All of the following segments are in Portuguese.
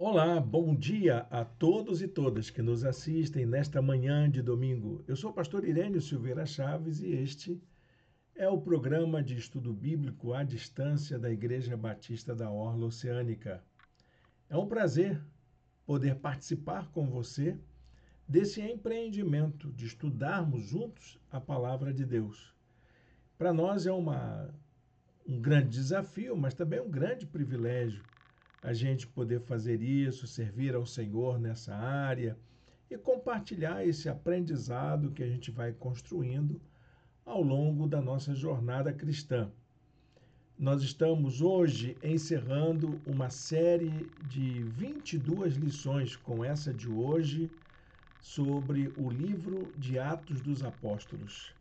Olá, bom dia a todos e todas que nos assistem nesta manhã de domingo. Eu sou o pastor Irênio Silveira Chaves e este é o programa de estudo bíblico à distância da Igreja Batista da Orla Oceânica. É um prazer poder participar com você desse empreendimento de estudarmos juntos a palavra de Deus. Para nós é um grande desafio, mas também um grande privilégio a gente poder fazer isso, servir ao Senhor nessa área e compartilhar esse aprendizado que a gente vai construindo ao longo da nossa jornada cristã. Nós estamos hoje encerrando uma série de 22 lições, com essa de hoje, sobre o livro de Atos dos Apóstolos.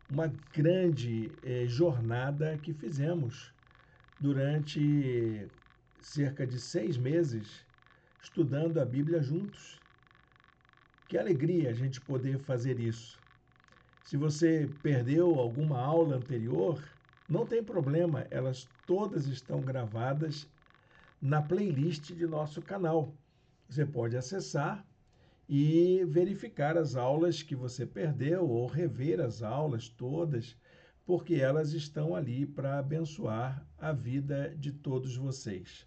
Uma grande jornada que fizemos durante cerca de 6 meses estudando a Bíblia juntos. Que alegria a gente poder fazer isso. Se você perdeu alguma aula anterior, não tem problema, elas todas estão gravadas na playlist de nosso canal. Você pode acessar e verificar as aulas que você perdeu ou rever as aulas todas, porque elas estão ali para abençoar a vida de todos vocês.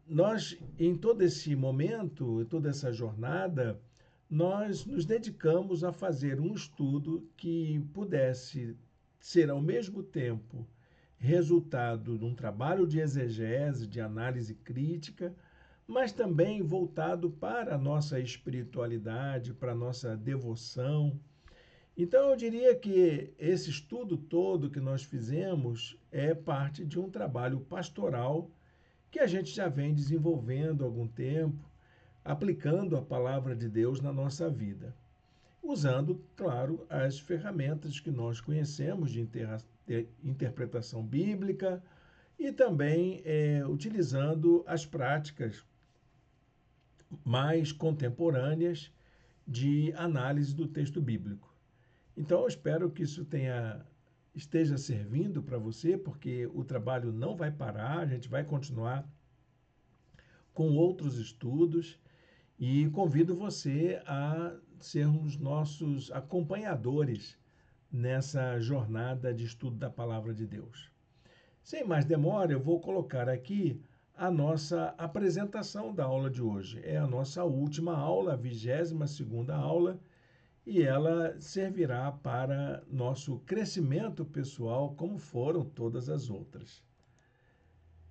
Nós, em todo esse momento, toda essa jornada, nós nos dedicamos a fazer um estudo que pudesse ser, ao mesmo tempo, resultado de um trabalho de exegese, de análise crítica, mas também voltado para a nossa espiritualidade, para a nossa devoção. Então, eu diria que esse estudo todo que nós fizemos é parte de um trabalho pastoral que a gente já vem desenvolvendo há algum tempo, aplicando a palavra de Deus na nossa vida, usando, claro, as ferramentas que nós conhecemos de interpretação bíblica e também utilizando as práticas mais contemporâneas de análise do texto bíblico. Então, eu espero que isso esteja servindo para você, porque o trabalho não vai parar, a gente vai continuar com outros estudos e convido você a sermos nossos acompanhadores nessa jornada de estudo da Palavra de Deus. Sem mais demora, eu vou colocar aqui a nossa apresentação da aula de hoje. É a nossa última aula, a 22ª aula, e ela servirá para nosso crescimento pessoal, como foram todas as outras.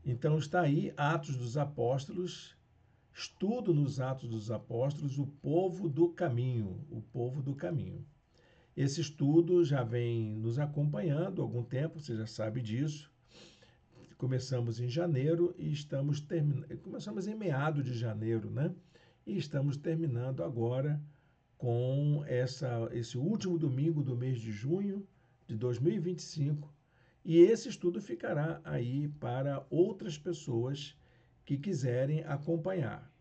Então está aí Atos dos Apóstolos, estudo nos Atos dos Apóstolos, o povo do caminho, o povo do caminho. Esse estudo já vem nos acompanhando há algum tempo, você já sabe disso. Começamos em janeiro e começamos em meado de janeiro, né? E estamos terminando agora com esse último domingo do mês de junho de 2025. E esse estudo ficará aí para outras pessoas que quiserem acompanhar.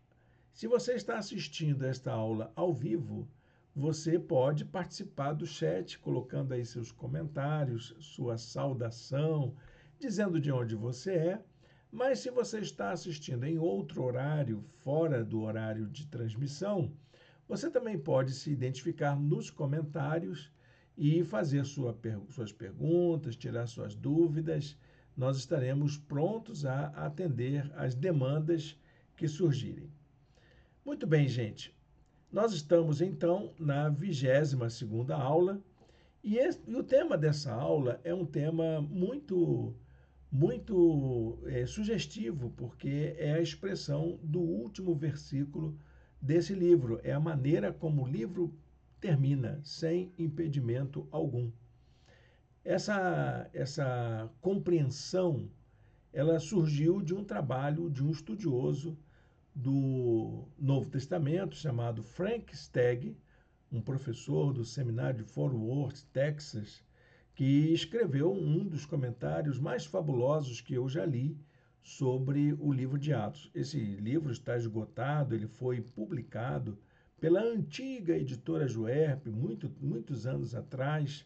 Se você está assistindo esta aula ao vivo, você pode participar do chat, colocando aí seus comentários, sua saudação, dizendo de onde você é. Mas se você está assistindo em outro horário, fora do horário de transmissão, você também pode se identificar nos comentários e fazer suas perguntas, tirar suas dúvidas. Nós estaremos prontos a atender às demandas que surgirem. Muito bem, gente. Nós estamos, então, na 22ª aula e o tema dessa aula é um tema muito sugestivo, porque é a expressão do último versículo desse livro. É a maneira como o livro termina, sem impedimento algum. Essa compreensão, ela surgiu de um trabalho de um estudioso do Novo Testamento chamado Frank Stagg, um professor do seminário de Fort Worth, Texas, que escreveu um dos comentários mais fabulosos que eu já li sobre o livro de Atos. Esse livro está esgotado, ele foi publicado pela antiga editora Juerp, muitos anos atrás,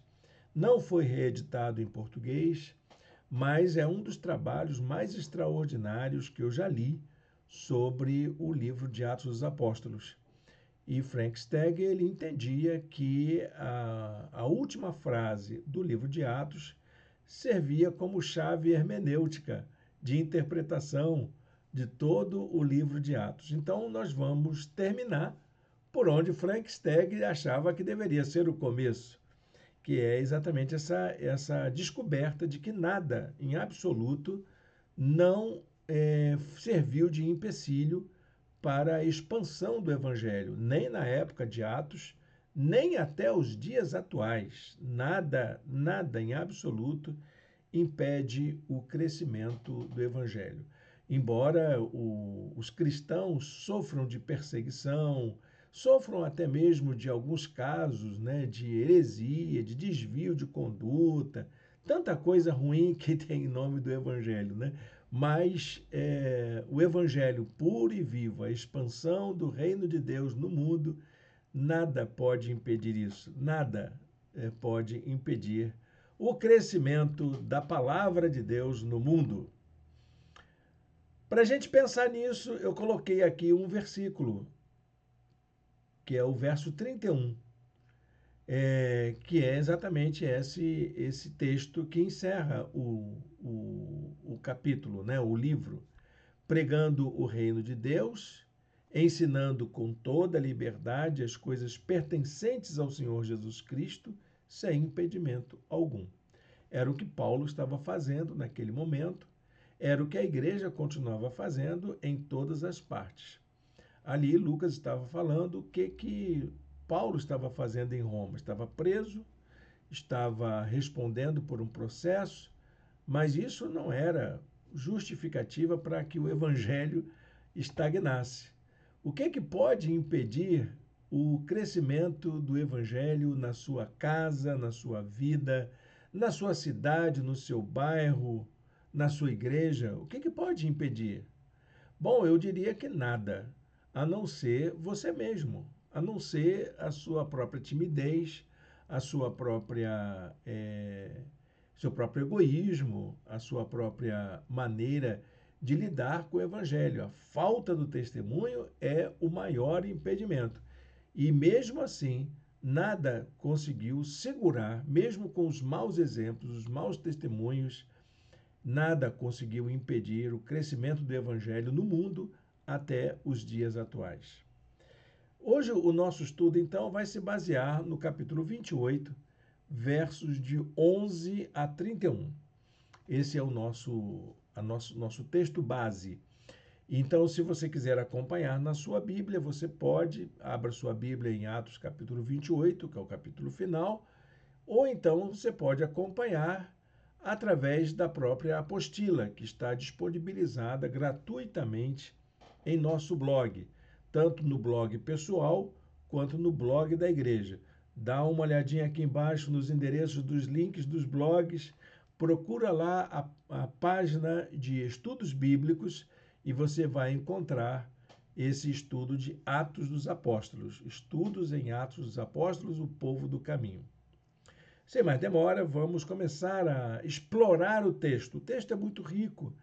não foi reeditado em português, mas é um dos trabalhos mais extraordinários que eu já li sobre o livro de Atos dos Apóstolos. E Frank Stagg, ele entendia que a última frase do livro de Atos servia como chave hermenêutica de interpretação de todo o livro de Atos. Então, nós vamos terminar por onde Frank Stagg achava que deveria ser o começo, que é exatamente essa descoberta de que nada, em absoluto, não serviu de empecilho para a expansão do Evangelho, nem na época de Atos, nem até os dias atuais. Nada, nada em absoluto impede o crescimento do Evangelho. Embora os cristãos sofram de perseguição, sofram até mesmo de alguns casos, né, de heresia, de desvio de conduta, tanta coisa ruim que tem em nome do Evangelho, né? Mas o Evangelho puro e vivo, a expansão do reino de Deus no mundo, nada pode impedir isso, nada pode impedir o crescimento da palavra de Deus no mundo. Para a gente pensar nisso, eu coloquei aqui um versículo, que é o verso 31, que é exatamente esse texto que encerra o capítulo, né, o livro, pregando o reino de Deus, ensinando com toda a liberdade as coisas pertencentes ao Senhor Jesus Cristo, sem impedimento algum. Era o que Paulo estava fazendo naquele momento, era o que a igreja continuava fazendo em todas as partes. Ali, Lucas estava falando o que Paulo estava fazendo em Roma. Estava preso, estava respondendo por um processo, mas isso não era justificativa para que o evangelho estagnasse. O que pode impedir o crescimento do evangelho na sua casa, na sua vida, na sua cidade, no seu bairro, na sua igreja? O que pode impedir? Bom, eu diria que nada, a não ser você mesmo, a não ser a sua própria timidez, a sua própria, seu próprio egoísmo, a sua própria maneira de lidar com o evangelho. A falta do testemunho é o maior impedimento. E mesmo assim, nada conseguiu segurar, mesmo com os maus exemplos, os maus testemunhos, nada conseguiu impedir o crescimento do evangelho no mundo até os dias atuais. Hoje o nosso estudo, então, vai se basear no capítulo 28, versos de 11 a 31. Esse é o nosso texto base. Então, se você quiser acompanhar na sua Bíblia, você pode, abra sua Bíblia em Atos capítulo 28, que é o capítulo final, ou então você pode acompanhar através da própria apostila, que está disponibilizada gratuitamente em nosso blog, tanto no blog pessoal quanto no blog da igreja. Dá uma olhadinha aqui embaixo nos endereços dos links dos blogs, procura lá a página de estudos bíblicos e você vai encontrar esse estudo de Atos dos Apóstolos, estudos em Atos dos Apóstolos, o povo do caminho. Sem mais demora, vamos começar a explorar o texto. O texto é muito rico,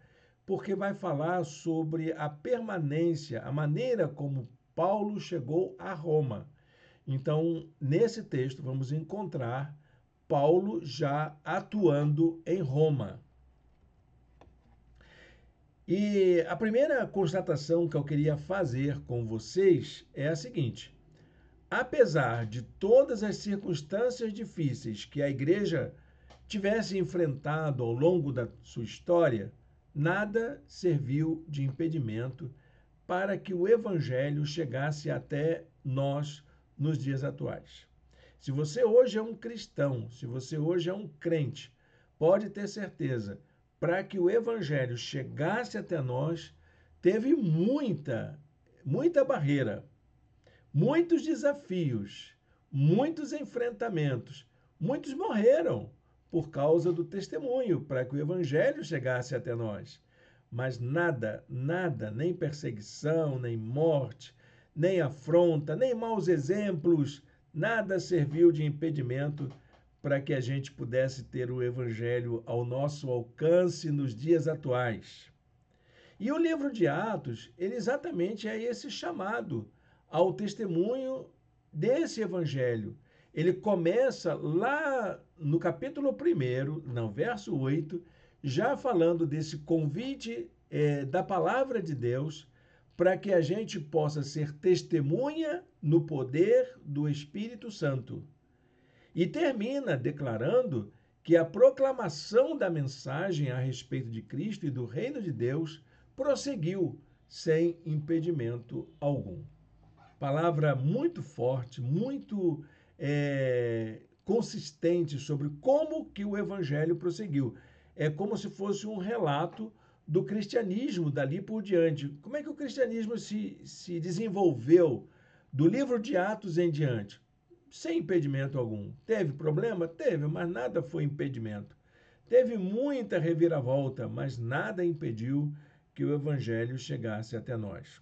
porque vai falar sobre a permanência, a maneira como Paulo chegou a Roma. Então, nesse texto, vamos encontrar Paulo já atuando em Roma. E a primeira constatação que eu queria fazer com vocês é a seguinte: apesar de todas as circunstâncias difíceis que a igreja tivesse enfrentado ao longo da sua história, nada serviu de impedimento para que o evangelho chegasse até nós nos dias atuais. Se você hoje é um cristão, se você hoje é um crente, pode ter certeza, para que o evangelho chegasse até nós, teve muita barreira, muitos desafios, muitos enfrentamentos, muitos morreram por causa do testemunho, para que o evangelho chegasse até nós. Mas nada, nem perseguição, nem morte, nem afronta, nem maus exemplos, nada serviu de impedimento para que a gente pudesse ter o evangelho ao nosso alcance nos dias atuais. E o livro de Atos, ele exatamente é esse chamado ao testemunho desse evangelho. Ele começa lá no capítulo 1, no verso 8, já falando desse convite da palavra de Deus para que a gente possa ser testemunha no poder do Espírito Santo. E termina declarando que a proclamação da mensagem a respeito de Cristo e do reino de Deus prosseguiu sem impedimento algum. Palavra muito forte, muito consistente sobre como que o evangelho prosseguiu. É como se fosse um relato do cristianismo dali por diante. Como é que o cristianismo se desenvolveu do livro de Atos em diante? Sem impedimento algum. Teve problema? Teve, mas nada foi impedimento. Teve muita reviravolta, mas nada impediu que o evangelho chegasse até nós.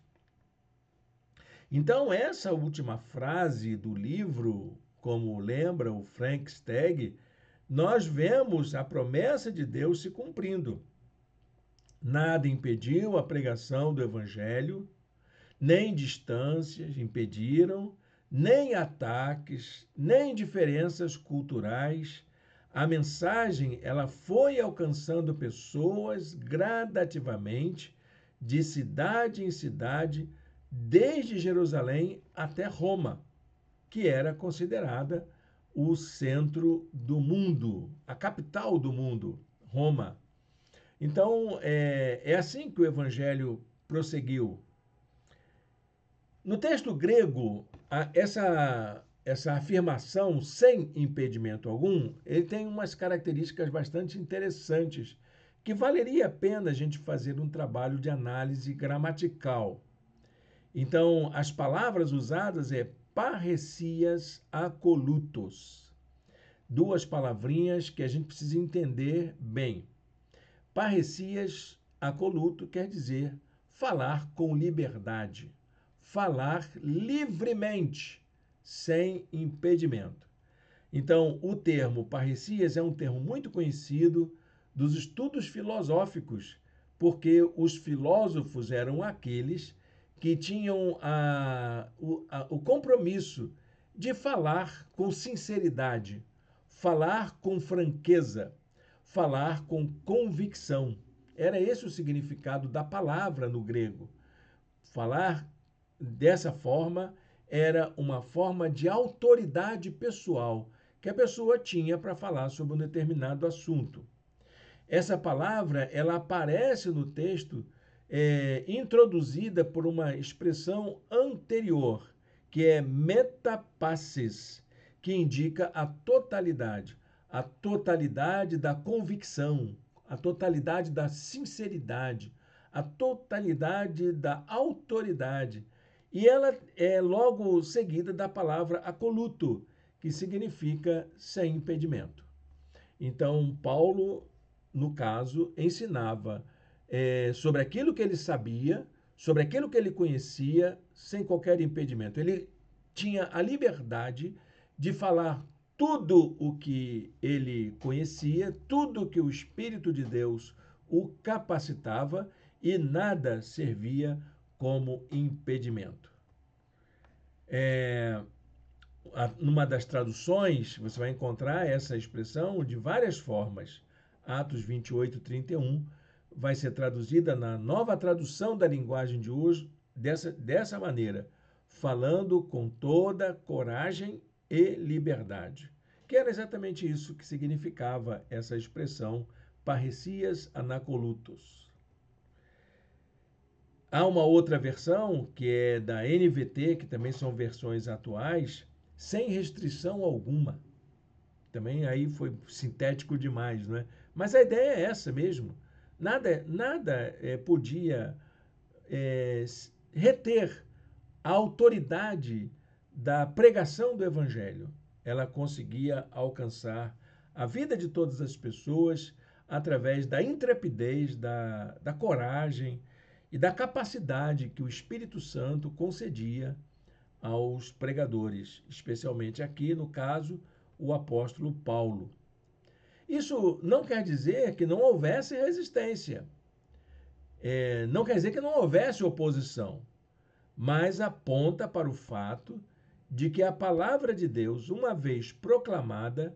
Então, essa última frase do livro, como lembra o Frank Stagg, nós vemos a promessa de Deus se cumprindo. Nada impediu a pregação do evangelho, nem distâncias impediram, nem ataques, nem diferenças culturais. A mensagem, ela foi alcançando pessoas gradativamente, de cidade em cidade, desde Jerusalém até Roma, que era considerada o centro do mundo, a capital do mundo, Roma. Então, é assim que o evangelho prosseguiu. No texto grego, essa afirmação sem impedimento algum, ele tem umas características bastante interessantes que valeria a pena a gente fazer um trabalho de análise gramatical. Então, as palavras usadas é parresias acolutos. Duas palavrinhas que a gente precisa entender bem. Parresias acoluto quer dizer falar com liberdade, falar livremente, sem impedimento. Então, o termo parresias é um termo muito conhecido dos estudos filosóficos, porque os filósofos eram aqueles que tinham o compromisso de falar com sinceridade, falar com franqueza, falar com convicção. Era esse o significado da palavra no grego. Falar dessa forma era uma forma de autoridade pessoal que a pessoa tinha para falar sobre um determinado assunto. Essa palavra ela aparece no texto introduzida por uma expressão anterior, que é metapasses, que indica a totalidade da convicção, a totalidade da sinceridade, a totalidade da autoridade. E ela é logo seguida da palavra acoluto, que significa sem impedimento. Então, Paulo, no caso, ensinava sobre aquilo que ele sabia, sobre aquilo que ele conhecia, sem qualquer impedimento. Ele tinha a liberdade de falar tudo o que ele conhecia, tudo que o Espírito de Deus o capacitava e nada servia como impedimento. Numa das traduções, você vai encontrar essa expressão de várias formas. Atos 28, 31 vai ser traduzida na nova tradução da linguagem de hoje dessa maneira, falando com toda coragem e liberdade. Que era exatamente isso que significava essa expressão parresias anacolutos. Há uma outra versão, que é da NVT, que também são versões atuais, sem restrição alguma. Também aí foi sintético demais, não é? Mas a ideia é essa mesmo. Nada podia reter a autoridade da pregação do Evangelho. Ela conseguia alcançar a vida de todas as pessoas através da intrepidez, da coragem e da capacidade que o Espírito Santo concedia aos pregadores, especialmente aqui, no caso, o apóstolo Paulo. Isso não quer dizer que não houvesse resistência. Não quer dizer que não houvesse oposição, mas aponta para o fato de que a palavra de Deus, uma vez proclamada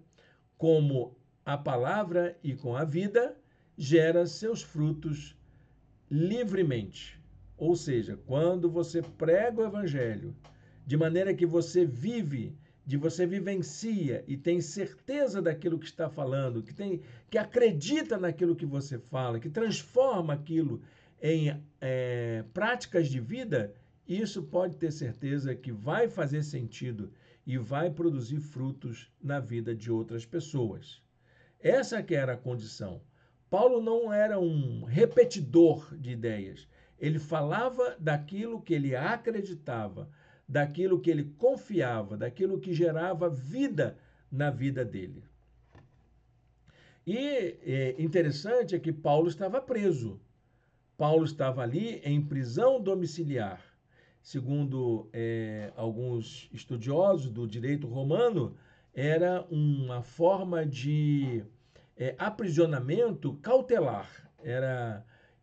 como a palavra e com a vida, gera seus frutos livremente. Ou seja, quando você prega o evangelho de maneira que você vive, você vivencia e tem certeza daquilo que está falando, que acredita naquilo que você fala, que transforma aquilo em práticas de vida, isso pode ter certeza que vai fazer sentido e vai produzir frutos na vida de outras pessoas. Essa que era a condição. Paulo não era um repetidor de ideias. Ele falava daquilo que ele acreditava, daquilo que ele confiava, daquilo que gerava vida na vida dele. E interessante é que Paulo estava preso. Paulo estava ali em prisão domiciliar. Segundo alguns estudiosos do direito romano, era uma forma de aprisionamento cautelar.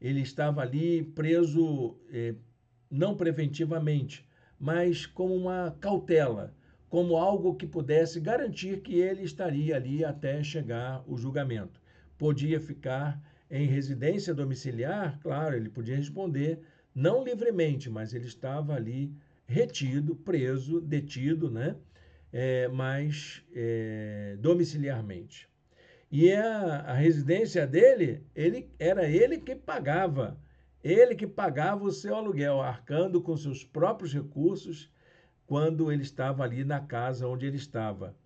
Ele estava ali preso não preventivamente, mas como uma cautela, como algo que pudesse garantir que ele estaria ali até chegar o julgamento. Podia ficar em residência domiciliar, claro, ele podia responder, não livremente, mas ele estava ali retido, preso, detido, né? Mas domiciliarmente. E a residência dele, era ele que pagava. Ele que pagava o seu aluguel, arcando com seus próprios recursos quando ele estava ali na casa onde ele estava,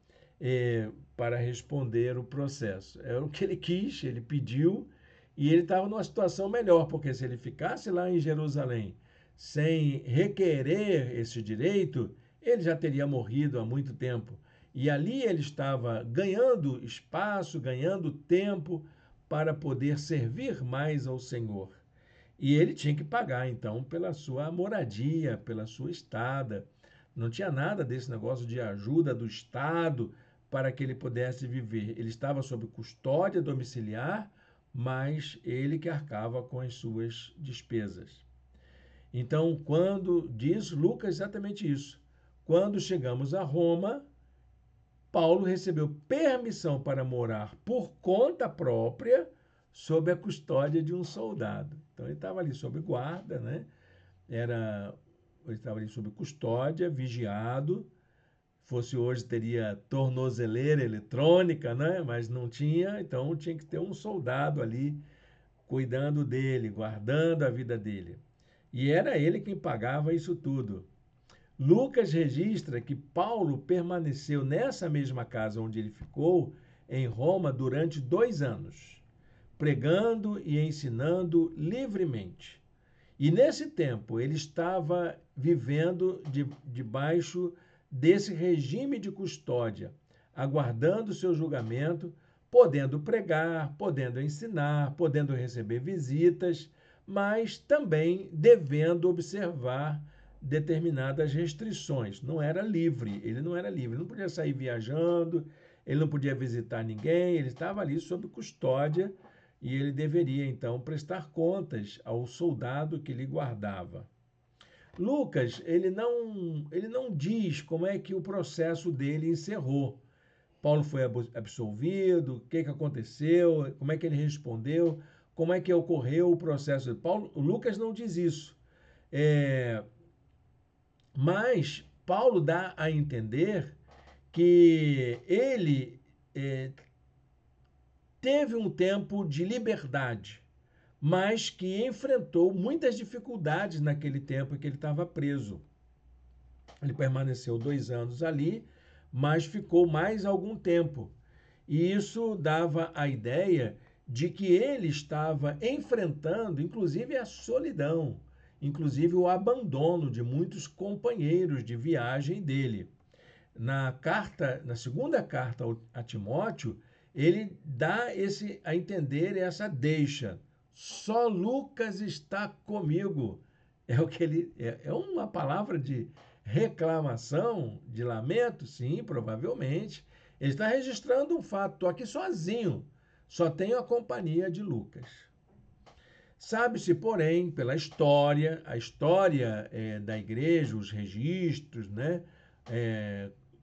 para responder o processo. Era o que ele quis, ele pediu, e ele estava numa situação melhor, porque se ele ficasse lá em Jerusalém sem requerer esse direito, ele já teria morrido há muito tempo. E ali ele estava ganhando espaço, ganhando tempo para poder servir mais ao Senhor. E ele tinha que pagar, então, pela sua moradia, pela sua estada. Não tinha nada desse negócio de ajuda do Estado para que ele pudesse viver. Ele estava sob custódia domiciliar, mas ele que arcava com as suas despesas. Então, quando diz Lucas exatamente isso, quando chegamos a Roma, Paulo recebeu permissão para morar por conta própria sob a custódia de um soldado. Então ele estava ali sob guarda, né? Ele estava ali sob custódia, vigiado. Fosse hoje teria tornozeleira eletrônica, né? Mas não tinha, então tinha que ter um soldado ali cuidando dele, guardando a vida dele. E era ele quem pagava isso tudo. Lucas registra que Paulo permaneceu nessa mesma casa onde ele ficou, em Roma, durante 2 anos, pregando e ensinando livremente. E nesse tempo ele estava vivendo debaixo desse regime de custódia, aguardando seu julgamento, podendo pregar, podendo ensinar, podendo receber visitas, mas também devendo observar determinadas restrições. Não era livre, ele não era livre, ele não podia sair viajando, ele não podia visitar ninguém, ele estava ali sob custódia e ele deveria então prestar contas ao soldado que lhe guardava. Lucas, ele não diz como é que o processo dele encerrou. Paulo foi absolvido, o que aconteceu, como é que ele respondeu, como é que ocorreu o processo. Lucas não diz isso. Mas Paulo dá a entender que ele teve um tempo de liberdade, mas que enfrentou muitas dificuldades naquele tempo em que ele estava preso. Ele permaneceu 2 anos ali, mas ficou mais algum tempo. E isso dava a ideia de que ele estava enfrentando, inclusive, a solidão, inclusive o abandono de muitos companheiros de viagem dele. Na segunda carta a Timóteo, ele dá a entender essa deixa. Só Lucas está comigo. É o que ele é uma palavra de reclamação, de lamento, sim, provavelmente. Ele está registrando um fato. Estou aqui sozinho. Só tenho a companhia de Lucas. Sabe-se, porém, pela história, a história da igreja, os registros, né,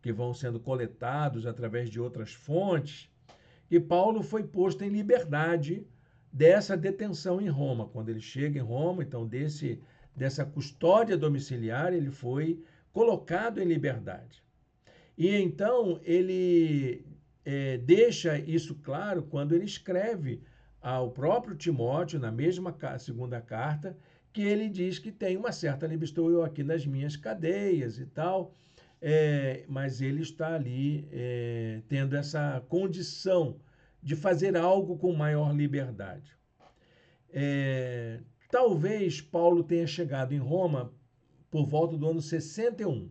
que vão sendo coletados através de outras fontes, que Paulo foi posto em liberdade dessa detenção em Roma. Quando ele chega em Roma, então, dessa custódia domiciliar, ele foi colocado em liberdade. E então ele deixa isso claro quando ele escreve ao próprio Timóteo, na mesma segunda carta, que ele diz que tem uma certa liberdade, estou eu aqui nas minhas cadeias e tal, mas ele está ali tendo essa condição de fazer algo com maior liberdade. Talvez Paulo tenha chegado em Roma por volta do ano 61.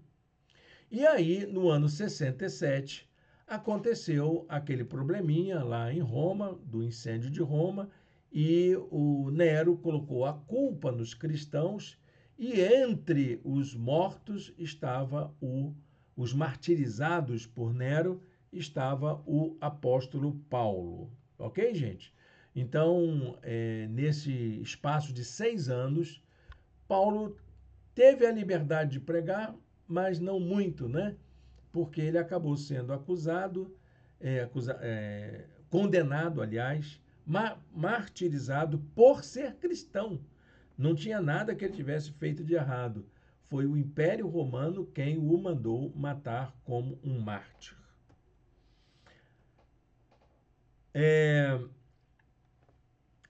E aí, no ano 67, aconteceu aquele probleminha lá em Roma, do incêndio de Roma, e o Nero colocou a culpa nos cristãos, e entre os mortos estava os martirizados por Nero, estava o apóstolo Paulo. Ok, gente? Então, nesse espaço de 6 anos, Paulo teve a liberdade de pregar, mas não muito, né? Porque ele acabou sendo condenado, aliás, martirizado por ser cristão. Não tinha nada que ele tivesse feito de errado. Foi o Império Romano quem o mandou matar como um mártir.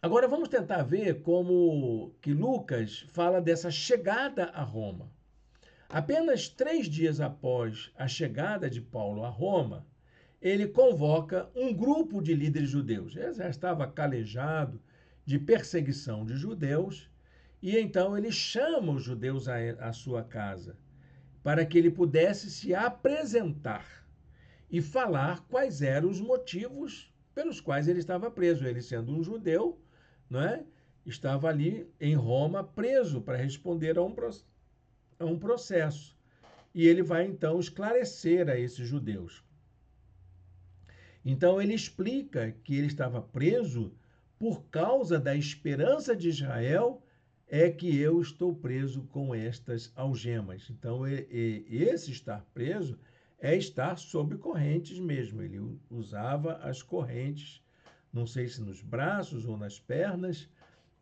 Agora vamos tentar ver como que Lucas fala dessa chegada a Roma. Apenas 3 dias após a chegada de Paulo a Roma, ele convoca um grupo de líderes judeus. Ele já estava calejado de perseguição de judeus, e então ele chama os judeus à sua casa, para que ele pudesse se apresentar e falar quais eram os motivos pelos quais ele estava preso. Ele, sendo um judeu, não é? Estava ali em Roma preso para responder a um processo. E ele vai então esclarecer a esses judeus. Então ele explica que ele estava preso por causa da esperança de Israel, é que eu estou preso com estas algemas. Então esse estar preso é estar sob correntes mesmo. Ele usava as correntes, não sei se nos braços ou nas pernas,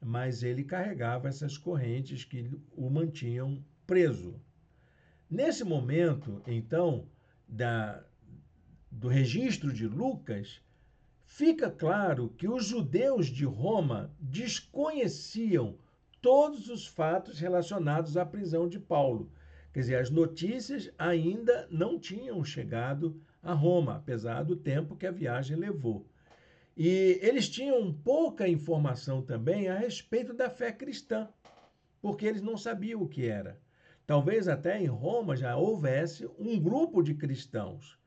mas ele carregava essas correntes que o mantinham preso. Nesse momento, então, do registro de Lucas, fica claro que os judeus de Roma desconheciam todos os fatos relacionados à prisão de Paulo. Quer dizer, as notícias ainda não tinham chegado a Roma, apesar do tempo que a viagem levou. E eles tinham pouca informação também a respeito da fé cristã, porque eles não sabiam o que era. Talvez até em Roma já houvesse um grupo de cristãos.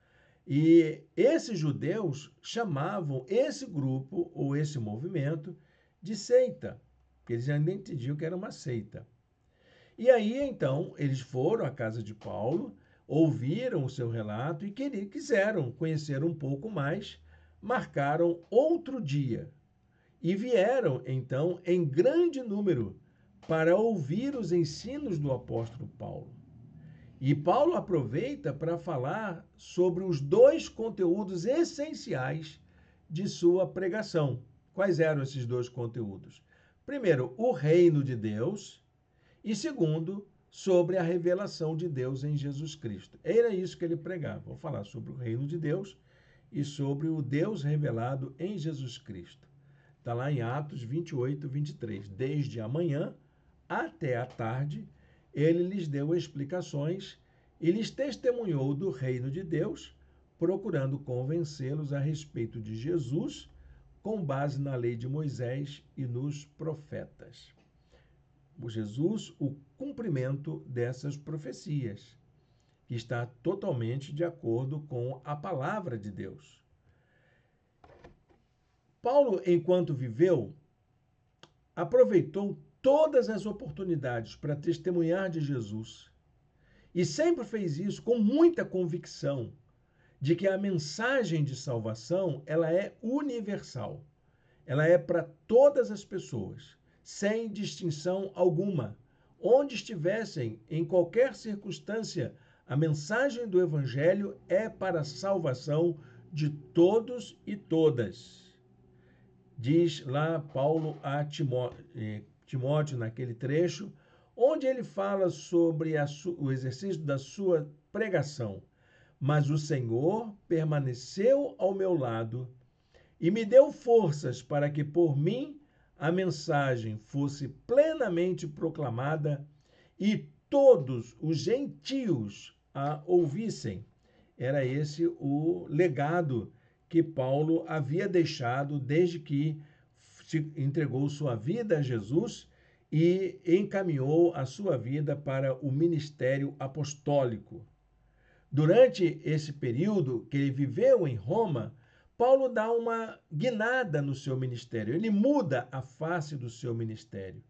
E esses judeus chamavam esse grupo ou esse movimento de seita, porque eles ainda entendiam que era uma seita. E aí, então, eles foram à casa de Paulo, ouviram o seu relato e quiseram conhecer um pouco mais, marcaram outro dia e vieram, então, em grande número para ouvir os ensinos do apóstolo Paulo. E Paulo aproveita para falar sobre os 2 conteúdos essenciais de sua pregação. Quais eram esses 2 conteúdos? Primeiro, o reino de Deus, e segundo, sobre a revelação de Deus em Jesus Cristo. Era isso que ele pregava. Vou falar sobre o reino de Deus e sobre o Deus revelado em Jesus Cristo. Está lá em Atos 28, 23. Desde a manhã até a tarde, ele lhes deu explicações e lhes testemunhou do reino de Deus, procurando convencê-los a respeito de Jesus, com base na lei de Moisés e nos profetas. O Jesus, o cumprimento dessas profecias, que está totalmente de acordo com a palavra de Deus. Paulo, enquanto viveu, aproveitou todas as oportunidades para testemunhar de Jesus. E sempre fez isso com muita convicção de que a mensagem de salvação, ela é universal. Ela é para todas as pessoas, sem distinção alguma. Onde estivessem, em qualquer circunstância, a mensagem do Evangelho é para a salvação de todos e todas. Diz lá Paulo a Timóteo naquele trecho, onde ele fala sobre o exercício da sua pregação. Mas o Senhor permaneceu ao meu lado e me deu forças para que por mim a mensagem fosse plenamente proclamada e todos os gentios a ouvissem. Era esse o legado que Paulo havia deixado desde que entregou sua vida a Jesus e encaminhou a sua vida para o ministério apostólico. Durante esse período que ele viveu em Roma, Paulo dá uma guinada no seu ministério, ele muda a face do seu ministério.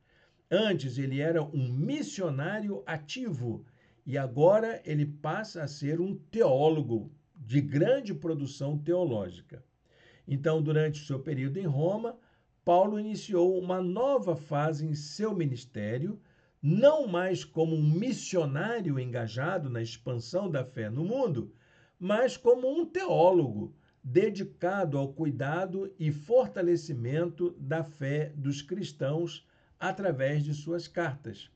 Antes ele era um missionário ativo e agora ele passa a ser um teólogo de grande produção teológica. Então, durante o seu período em Roma, Paulo iniciou uma nova fase em seu ministério, não mais como um missionário engajado na expansão da fé no mundo, mas como um teólogo dedicado ao cuidado e fortalecimento da fé dos cristãos através de suas cartas.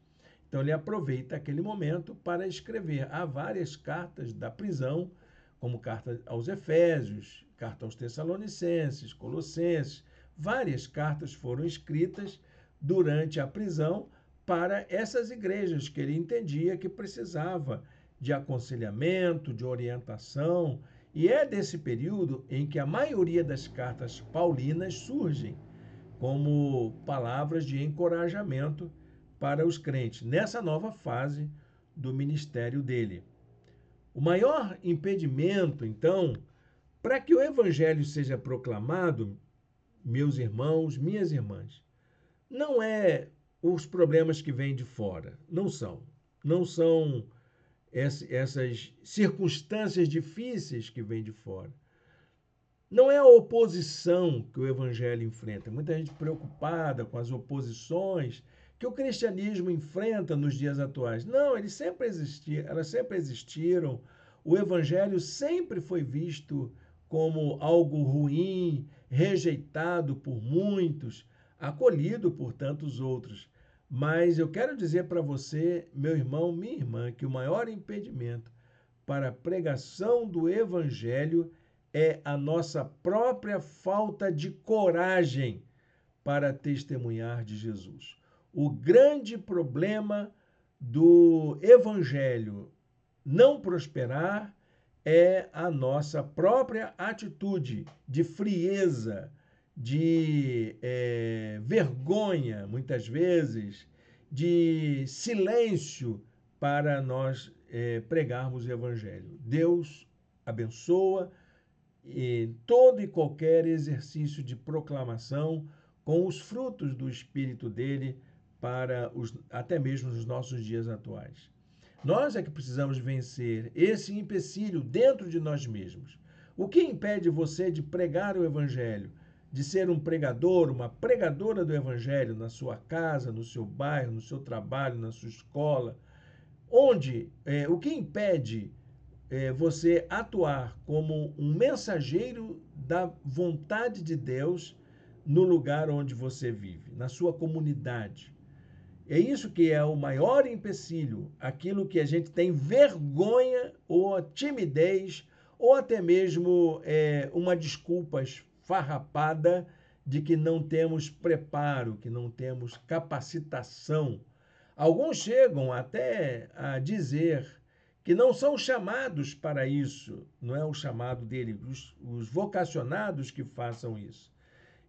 Então, ele aproveita aquele momento para escrever. Há várias cartas da prisão, como carta aos Efésios, carta aos Tessalonicenses, Colossenses. Várias cartas foram escritas durante a prisão para essas igrejas que ele entendia que precisava de aconselhamento, de orientação. E é desse período em que a maioria das cartas paulinas surgem como palavras de encorajamento para os crentes, nessa nova fase do ministério dele. O maior impedimento, então, para que o evangelho seja proclamado, meus irmãos, minhas irmãs, não é os problemas que vêm de fora, não são. Não são essas circunstâncias difíceis que vêm de fora. Não é a oposição que o evangelho enfrenta. Muita gente preocupada com as oposições que o cristianismo enfrenta nos dias atuais. Não, elas sempre existiram. O evangelho sempre foi visto como algo ruim, rejeitado por muitos, acolhido por tantos outros. Mas eu quero dizer para você, meu irmão, minha irmã, que o maior impedimento para a pregação do evangelho é a nossa própria falta de coragem para testemunhar de Jesus. O grande problema do evangelho não prosperar é a nossa própria atitude de frieza, de vergonha, muitas vezes, de silêncio para nós pregarmos o evangelho. Deus abençoa todo e qualquer exercício de proclamação com os frutos do Espírito dele para até mesmo os nossos dias atuais. Nós é que precisamos vencer esse empecilho dentro de nós mesmos. O que impede você de pregar o Evangelho, de ser um pregador, uma pregadora do Evangelho na sua casa, no seu bairro, no seu trabalho, na sua escola? O que impede você atuar como um mensageiro da vontade de Deus no lugar onde você vive, na sua comunidade? É isso que é o maior empecilho, aquilo que a gente tem vergonha ou timidez, ou até mesmo uma desculpa esfarrapada de que não temos preparo, que não temos capacitação. Alguns chegam até a dizer que não são chamados para isso, não é o chamado dele, os vocacionados que façam isso.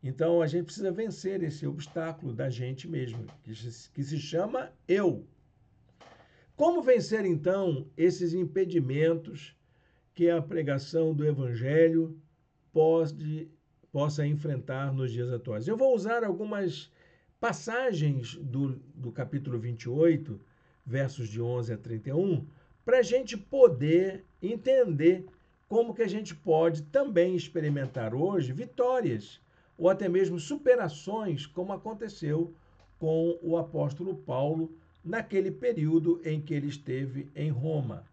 Então, a gente precisa vencer esse obstáculo da gente mesmo, que se chama eu. Como vencer, então, esses impedimentos que a pregação do Evangelho possa enfrentar nos dias atuais? Eu vou usar algumas passagens do capítulo 28, versos de 11 a 31, para a gente poder entender como que a gente pode também experimentar hoje vitórias ou até mesmo superações, como aconteceu com o apóstolo Paulo naquele período em que ele esteve em Roma.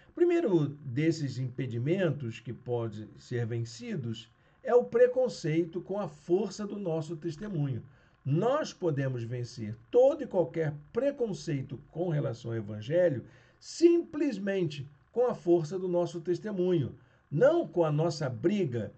O primeiro desses impedimentos que pode ser vencidos é o preconceito com a força do nosso testemunho. Nós podemos vencer todo e qualquer preconceito com relação ao Evangelho simplesmente com a força do nosso testemunho, não com a nossa briga,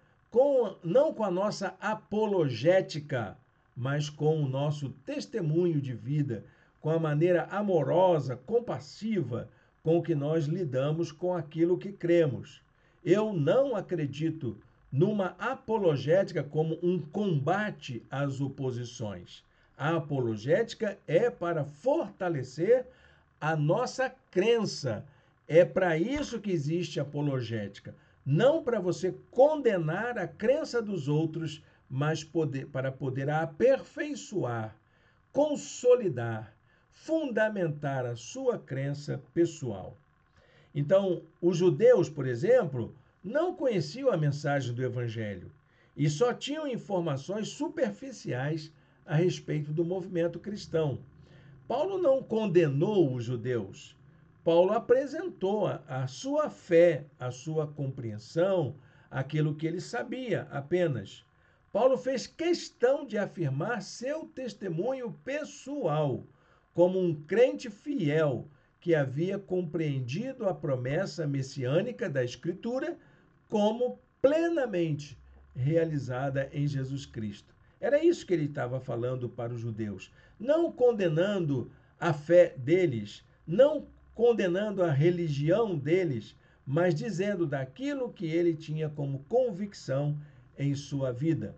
não com a nossa apologética, mas com o nosso testemunho de vida, com a maneira amorosa, compassiva, com que nós lidamos com aquilo que cremos. Eu não acredito numa apologética como um combate às oposições. A apologética é para fortalecer a nossa crença. É para isso que existe apologética. Não para você condenar a crença dos outros, mas para poder aperfeiçoar, consolidar, fundamentar a sua crença pessoal. Então, os judeus, por exemplo, não conheciam a mensagem do Evangelho e só tinham informações superficiais a respeito do movimento cristão. Paulo não condenou os judeus. Paulo apresentou a sua fé, a sua compreensão, aquilo que ele sabia apenas. Paulo fez questão de afirmar seu testemunho pessoal como um crente fiel que havia compreendido a promessa messiânica da Escritura como plenamente realizada em Jesus Cristo. Era isso que ele estava falando para os judeus, não condenando a fé deles, não condenando a religião deles, mas dizendo daquilo que ele tinha como convicção em sua vida.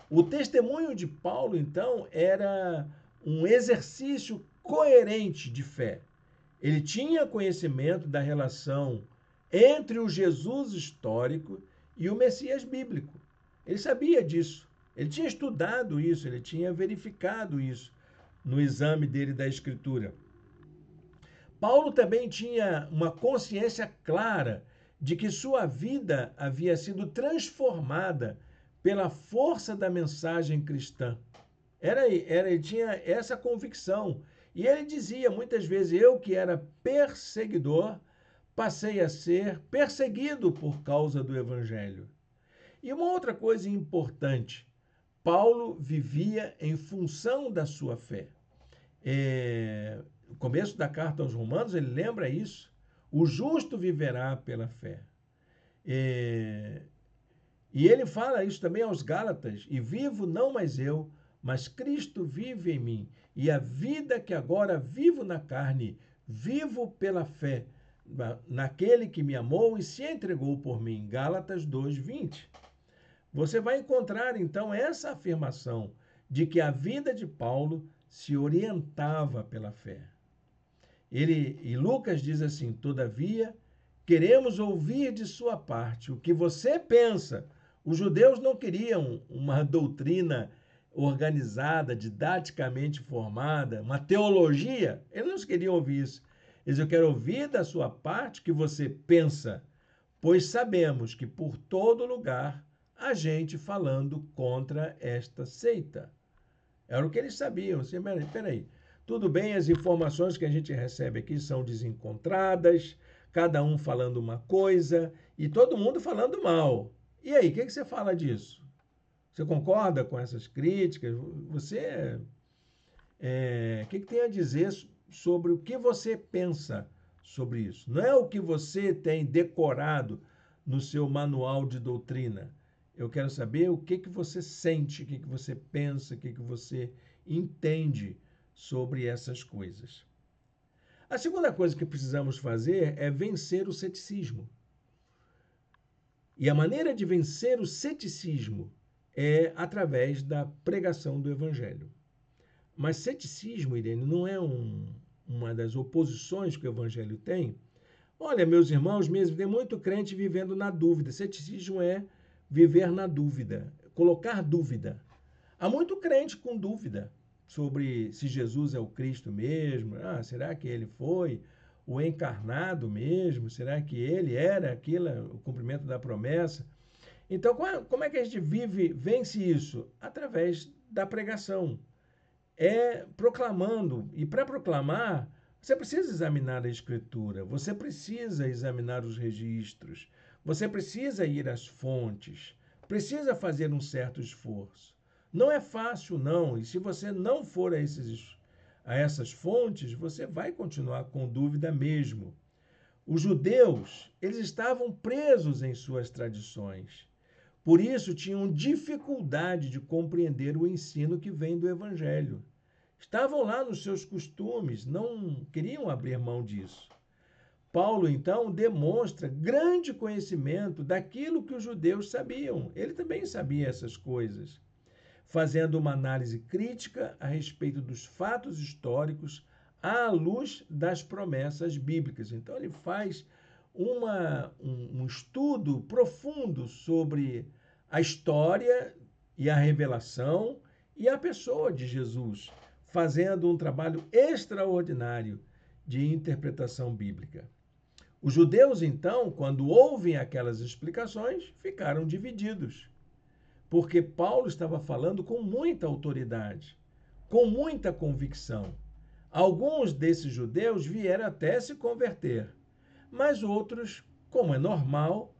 O testemunho de Paulo, então, era um exercício coerente de fé. Ele tinha conhecimento da relação entre o Jesus histórico e o Messias bíblico. Ele sabia disso. Ele tinha estudado isso, ele tinha verificado isso no exame dele da Escritura. Paulo também tinha uma consciência clara de que sua vida havia sido transformada pela força da mensagem cristã. Ele tinha essa convicção. E ele dizia muitas vezes: eu que era perseguidor, passei a ser perseguido por causa do Evangelho. E uma outra coisa importante, Paulo vivia em função da sua fé. No começo da carta aos Romanos, ele lembra isso. O justo viverá pela fé. E ele fala isso também aos Gálatas: e vivo não mais eu, mas Cristo vive em mim. E a vida que agora vivo na carne, vivo pela fé naquele que me amou e se entregou por mim. Gálatas 2:20. Você vai encontrar, então, essa afirmação de que a vida de Paulo se orientava pela fé. E Lucas diz assim: todavia, queremos ouvir de sua parte o que você pensa. Os judeus não queriam uma doutrina organizada, didaticamente formada, uma teologia. Eles não queriam ouvir isso. Eles: eu quero ouvir da sua parte o que você pensa, pois sabemos que por todo lugar há gente falando contra esta seita. Era o que eles sabiam. Assim, peraí, tudo bem, as informações que a gente recebe aqui são desencontradas, cada um falando uma coisa e todo mundo falando mal. E aí, o que você fala disso? Você concorda com essas críticas? Você, o que tem a dizer sobre o que você pensa sobre isso? Não é o que você tem decorado no seu manual de doutrina. Eu quero saber o que você sente, o que você pensa, o que você entende sobre essas coisas. A segunda coisa que precisamos fazer é vencer o ceticismo. E a maneira de vencer o ceticismo é através da pregação do Evangelho. Mas ceticismo, Irene, não é uma das oposições que o Evangelho tem. Olha, meus irmãos, mesmo tem muito crente vivendo na dúvida. Ceticismo é viver na dúvida, colocar dúvida. Há muito crente com dúvida sobre se Jesus é o Cristo mesmo. Será que ele foi o encarnado mesmo? Será que ele era aquilo, o cumprimento da promessa? Então, como é que a gente vence isso? Através da pregação. é proclamando. E para proclamar, você precisa examinar a Escritura, você precisa examinar os registros, você precisa ir às fontes, precisa fazer um certo esforço. Não é fácil, não, e se você não for a essas fontes, você vai continuar com dúvida mesmo. Os judeus, eles estavam presos em suas tradições. Por isso, tinham dificuldade de compreender o ensino que vem do Evangelho. Estavam lá nos seus costumes, não queriam abrir mão disso. Paulo, então, demonstra grande conhecimento daquilo que os judeus sabiam. Ele também sabia essas coisas, fazendo uma análise crítica a respeito dos fatos históricos à luz das promessas bíblicas. Então, ele faz um estudo profundo sobre a história e a revelação e a pessoa de Jesus, fazendo um trabalho extraordinário de interpretação bíblica. Os judeus, então, quando ouvem aquelas explicações, ficaram divididos, porque Paulo estava falando com muita autoridade, com muita convicção. Alguns desses judeus vieram até se converter, mas outros, como é normal,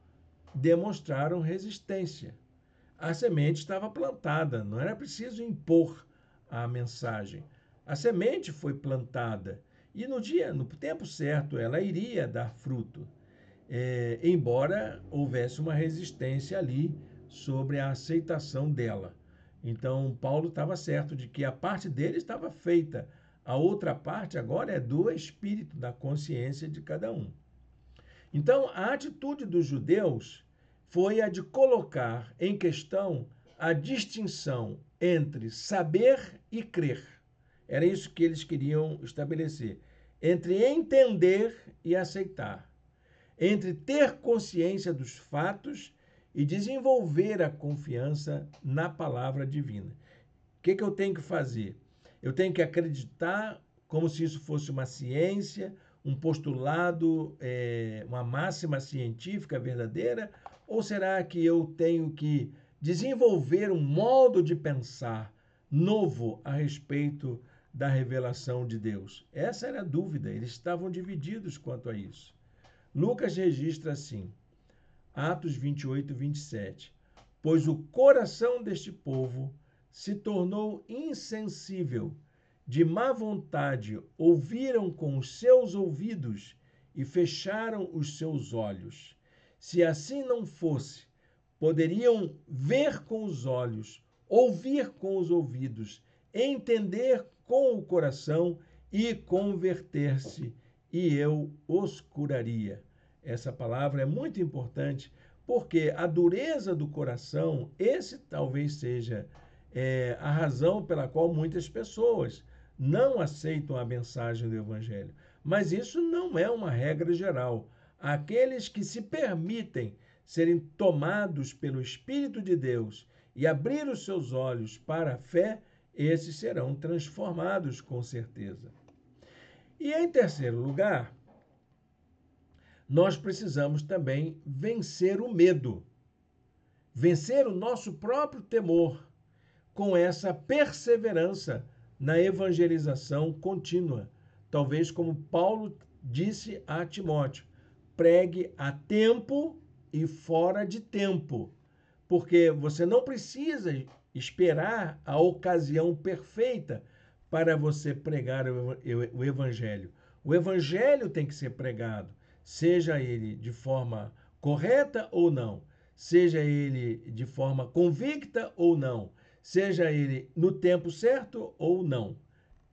demonstraram resistência. A semente estava plantada, não era preciso impor a mensagem. A semente foi plantada e no tempo certo, ela iria dar fruto, embora houvesse uma resistência ali sobre a aceitação dela. Então, Paulo estava certo de que a parte dele estava feita, a outra parte agora é do espírito, da consciência de cada um. Então, a atitude dos judeus foi a de colocar em questão a distinção entre saber e crer. Era isso que eles queriam estabelecer. Entre entender e aceitar. Entre ter consciência dos fatos e desenvolver a confiança na palavra divina. O que eu tenho que fazer? Eu tenho que acreditar como se isso fosse uma ciência, um postulado, uma máxima científica verdadeira? Ou será que eu tenho que desenvolver um modo de pensar novo a respeito da revelação de Deus? Essa era a dúvida, eles estavam divididos quanto a isso. Lucas registra assim, Atos 28, 27. Pois o coração deste povo se tornou insensível, de má vontade ouviram com os seus ouvidos e fecharam os seus olhos. Se assim não fosse, poderiam ver com os olhos, ouvir com os ouvidos, entender com o coração e converter-se, e eu os curaria. Essa palavra é muito importante, porque a dureza do coração, esse talvez seja a razão pela qual muitas pessoas não aceitam a mensagem do Evangelho. Mas isso não é uma regra geral. Aqueles que se permitem serem tomados pelo Espírito de Deus e abrir os seus olhos para a fé, esses serão transformados com certeza. E em terceiro lugar, nós precisamos também vencer o medo, vencer o nosso próprio temor com essa perseverança na evangelização contínua. Talvez como Paulo disse a Timóteo, pregue a tempo e fora de tempo, porque você não precisa esperar a ocasião perfeita para você pregar o evangelho. O evangelho tem que ser pregado, seja ele de forma correta ou não, seja ele de forma convicta ou não, seja ele no tempo certo ou não.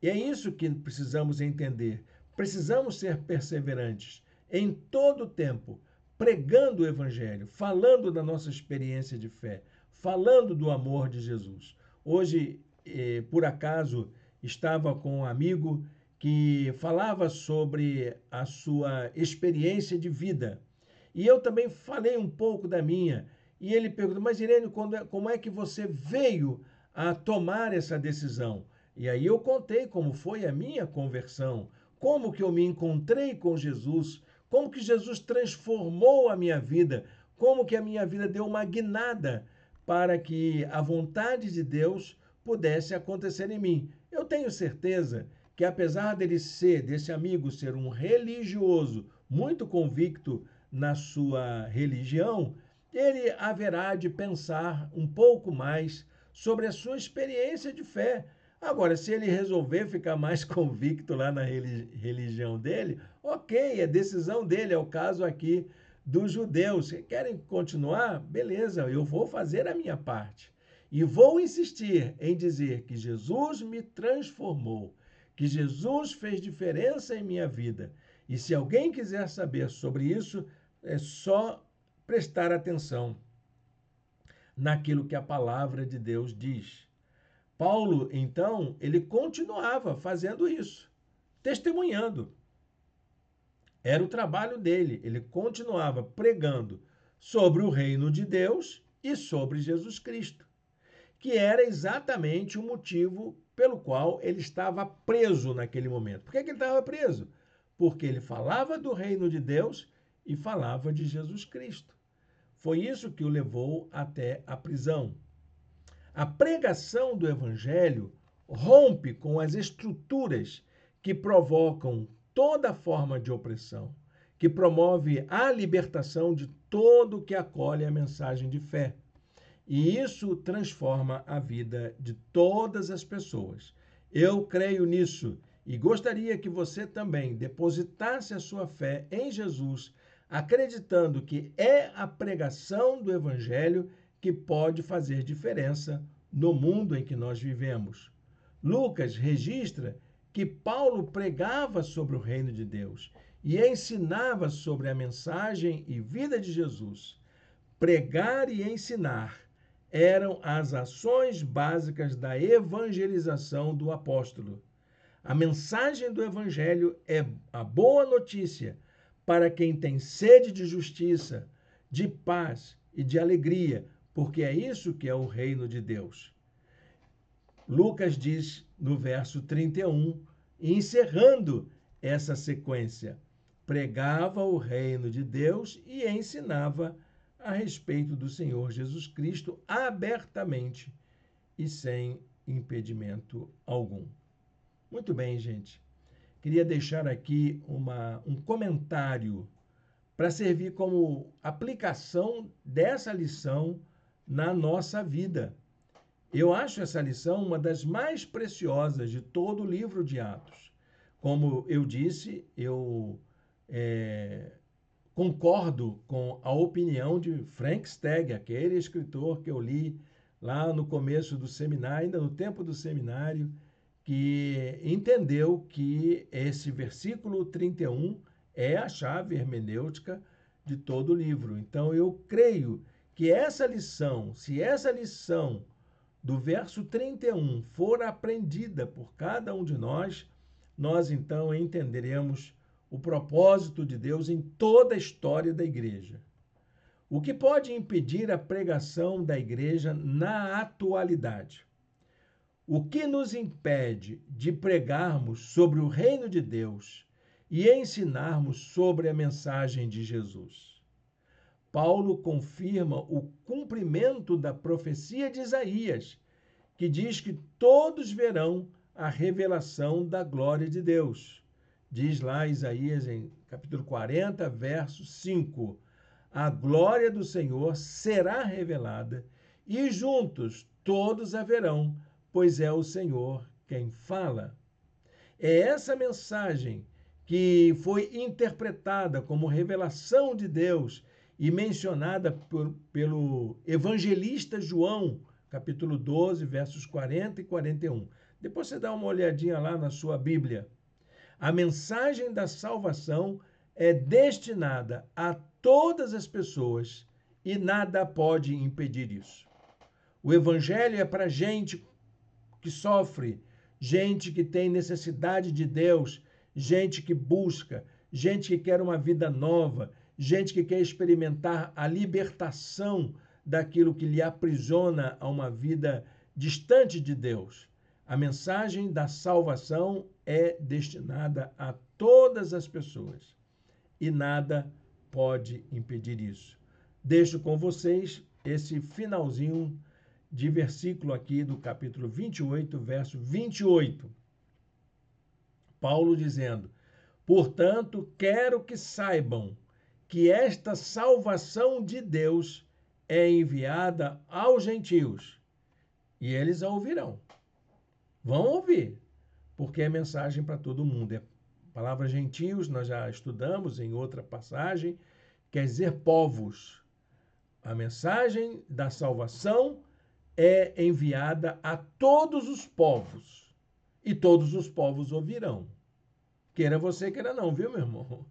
E é isso que precisamos entender. Precisamos ser perseverantes em todo o tempo, pregando o Evangelho, falando da nossa experiência de fé, falando do amor de Jesus. Hoje, por acaso, estava com um amigo que falava sobre a sua experiência de vida. E eu também falei um pouco da minha. E ele perguntou, mas Irene, como é que você veio a tomar essa decisão? E aí eu contei como foi a minha conversão, como que eu me encontrei com Jesus, como que Jesus transformou a minha vida, como que a minha vida deu uma guinada para que a vontade de Deus pudesse acontecer em mim. Eu tenho certeza que, apesar desse amigo ser um religioso muito convicto na sua religião, ele haverá de pensar um pouco mais sobre a sua experiência de fé. Agora, se ele resolver ficar mais convicto lá na religião dele, ok, é decisão dele, é o caso aqui dos judeus. Se querem continuar, beleza, eu vou fazer a minha parte. E vou insistir em dizer que Jesus me transformou, que Jesus fez diferença em minha vida. E se alguém quiser saber sobre isso, é só prestar atenção naquilo que a palavra de Deus diz. Paulo, então, ele continuava fazendo isso, testemunhando. Era o trabalho dele, ele continuava pregando sobre o reino de Deus e sobre Jesus Cristo, que era exatamente o motivo pelo qual ele estava preso naquele momento. Por que ele estava preso? Porque ele falava do reino de Deus e falava de Jesus Cristo. Foi isso que o levou até a prisão. A pregação do evangelho rompe com as estruturas que provocam toda forma de opressão, que promove a libertação de todo que acolhe a mensagem de fé. E isso transforma a vida de todas as pessoas. Eu creio nisso e gostaria que você também depositasse a sua fé em Jesus, acreditando que é a pregação do Evangelho que pode fazer diferença no mundo em que nós vivemos. Lucas registra que Paulo pregava sobre o reino de Deus e ensinava sobre a mensagem e vida de Jesus. Pregar e ensinar eram as ações básicas da evangelização do apóstolo. A mensagem do evangelho é a boa notícia para quem tem sede de justiça, de paz e de alegria, porque é isso que é o reino de Deus. Lucas diz no verso 31, encerrando essa sequência, pregava o reino de Deus e ensinava a respeito do Senhor Jesus Cristo abertamente e sem impedimento algum. Muito bem, gente. Queria deixar aqui um comentário para servir como aplicação dessa lição na nossa vida. Eu acho essa lição uma das mais preciosas de todo o livro de Atos. Como eu disse, eu concordo com a opinião de Frank Stagg, aquele escritor que eu li lá no começo do seminário, ainda no tempo do seminário, que entendeu que esse versículo 31 é a chave hermenêutica de todo o livro. Então, eu creio que essa lição, se essa lição do verso 31 for aprendida por cada um de nós, nós então entenderemos o propósito de Deus em toda a história da igreja. O que pode impedir a pregação da igreja na atualidade? O que nos impede de pregarmos sobre o reino de Deus e ensinarmos sobre a mensagem de Jesus? Paulo confirma o cumprimento da profecia de Isaías, que diz que todos verão a revelação da glória de Deus. Diz lá Isaías, em capítulo 40, verso 5, a glória do Senhor será revelada e juntos todos a verão, pois é o Senhor quem fala. É essa mensagem que foi interpretada como revelação de Deus e mencionada pelo evangelista João, capítulo 12, versos 40 e 41. Depois você dá uma olhadinha lá na sua Bíblia. A mensagem da salvação é destinada a todas as pessoas e nada pode impedir isso. O evangelho é para gente que sofre, gente que tem necessidade de Deus, gente que busca, gente que quer uma vida nova, gente que quer experimentar a libertação daquilo que lhe aprisiona a uma vida distante de Deus. A mensagem da salvação é destinada a todas as pessoas e nada pode impedir isso. Deixo com vocês esse finalzinho de versículo aqui do capítulo 28, verso 28. Paulo dizendo: portanto, quero que saibam que esta salvação de Deus é enviada aos gentios, e eles a ouvirão. Vão ouvir, porque é mensagem para todo mundo. A palavra gentios, nós já estudamos em outra passagem, quer dizer povos. A mensagem da salvação é enviada a todos os povos, e todos os povos ouvirão. Queira você, queira não, viu, meu irmão?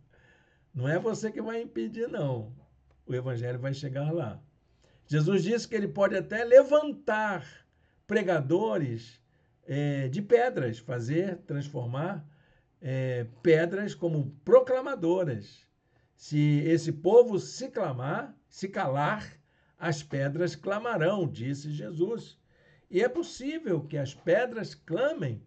Não é você que vai impedir, não. O evangelho vai chegar lá. Jesus disse que ele pode até levantar pregadores de pedras, transformar pedras como proclamadoras. Se esse povo se calar, as pedras clamarão, disse Jesus. E é possível que as pedras clamem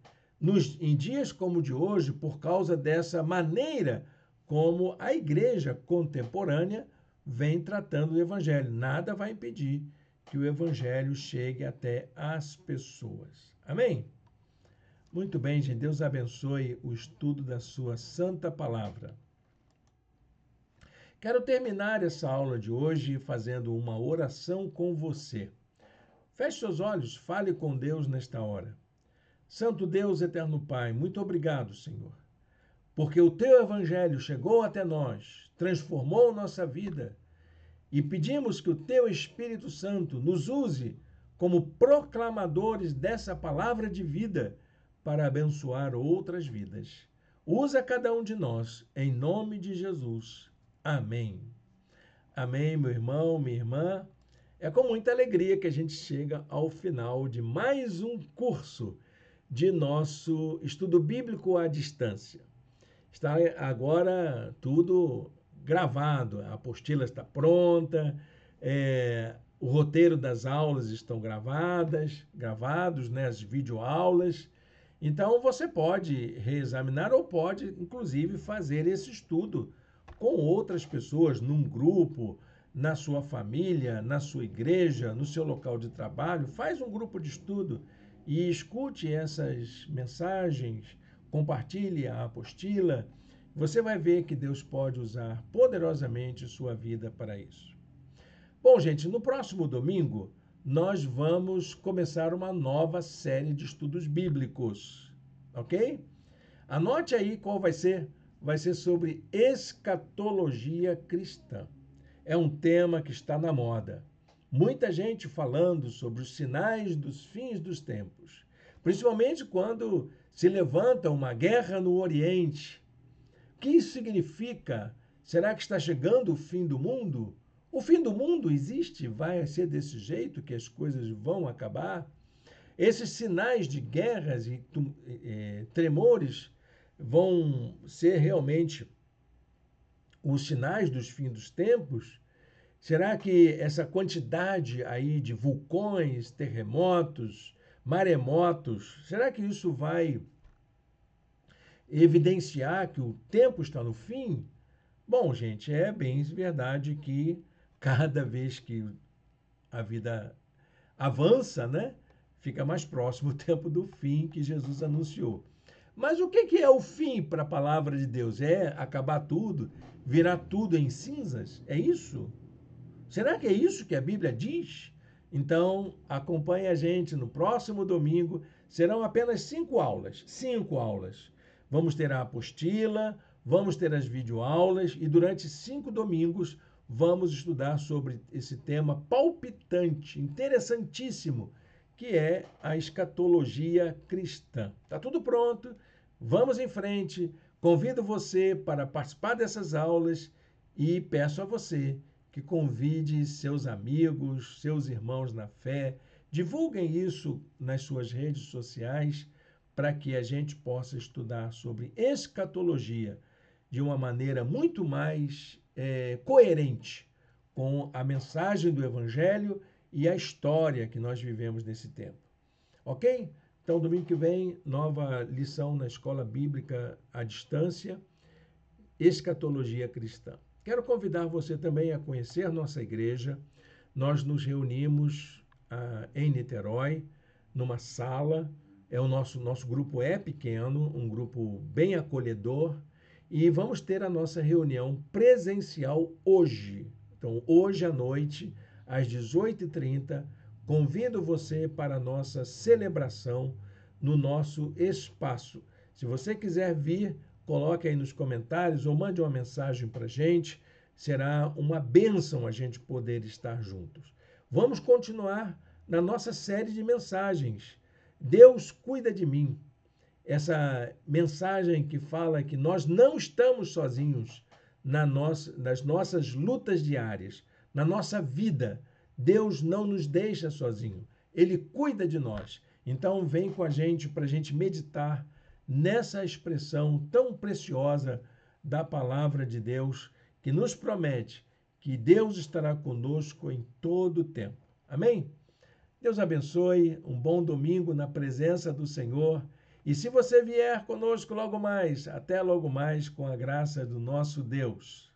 em dias como o de hoje, por causa dessa maneira como a igreja contemporânea vem tratando o evangelho. Nada vai impedir que o evangelho chegue até as pessoas. Amém? Muito bem, gente. Deus abençoe o estudo da sua santa palavra. Quero terminar essa aula de hoje fazendo uma oração com você. Feche seus olhos, fale com Deus nesta hora. Santo Deus, eterno Pai, muito obrigado, Senhor, porque o teu evangelho chegou até nós, transformou nossa vida, e pedimos que o teu Espírito Santo nos use como proclamadores dessa palavra de vida para abençoar outras vidas. Usa cada um de nós, em nome de Jesus. Amém. Amém, meu irmão, minha irmã. É com muita alegria que a gente chega ao final de mais um curso de nosso estudo bíblico à distância. Está agora tudo gravado, a apostila está pronta, o roteiro das aulas estão gravados, né, as videoaulas. Então você pode reexaminar ou pode, inclusive, fazer esse estudo com outras pessoas, num grupo, na sua família, na sua igreja, no seu local de trabalho. Faz um grupo de estudo e escute essas mensagens, compartilhe a apostila. Você vai ver que Deus pode usar poderosamente sua vida para isso. Bom, gente, no próximo domingo nós vamos começar uma nova série de estudos bíblicos, ok? Anote aí qual vai ser. Vai ser sobre escatologia cristã. É um tema que está na moda. Muita gente falando sobre os sinais dos fins dos tempos, principalmente quando se levanta uma guerra no Oriente. O que isso significa? Será que está chegando o fim do mundo? O fim do mundo existe? Vai ser desse jeito que as coisas vão acabar? Esses sinais de guerras e tremores vão ser realmente os sinais dos fins dos tempos? Será que essa quantidade aí de vulcões, terremotos, maremotos, será que isso vai evidenciar que o tempo está no fim? Bom, gente, é bem verdade que cada vez que a vida avança, né, fica mais próximo o tempo do fim que Jesus anunciou. Mas o que é o fim para a palavra de Deus? É acabar tudo, virar tudo em cinzas? É isso? Será que é isso que a Bíblia diz? Então, acompanhe a gente no próximo domingo. Serão apenas 5 aulas. 5 aulas. Vamos ter a apostila, vamos ter as videoaulas e durante 5 domingos vamos estudar sobre esse tema palpitante, interessantíssimo, que é a escatologia cristã. Está tudo pronto, vamos em frente. Convido você para participar dessas aulas e peço a você que convide seus amigos, seus irmãos na fé, divulguem isso nas suas redes sociais para que a gente possa estudar sobre escatologia de uma maneira muito mais coerente com a mensagem do Evangelho e a história que nós vivemos nesse tempo. Ok? Então, domingo que vem, nova lição na Escola Bíblica à Distância, Escatologia Cristã. Quero convidar você também a conhecer nossa igreja. Nós nos reunimos em Niterói, numa sala. Nosso grupo é pequeno, um grupo bem acolhedor, e vamos ter a nossa reunião presencial hoje. Então, hoje à noite, às 18h30, convido você para a nossa celebração no nosso espaço. Se você quiser vir, coloque aí nos comentários ou mande uma mensagem para a gente. Será uma bênção a gente poder estar juntos. Vamos continuar na nossa série de mensagens. Deus cuida de mim. Essa mensagem que fala que nós não estamos sozinhos nas nossas lutas diárias, na nossa vida. Deus não nos deixa sozinho. Ele cuida de nós. Então, vem com a gente para a gente meditar nessa expressão tão preciosa da palavra de Deus, que nos promete que Deus estará conosco em todo o tempo. Amém? Deus abençoe, um bom domingo na presença do Senhor. E se você vier conosco logo mais, até logo mais, com a graça do nosso Deus.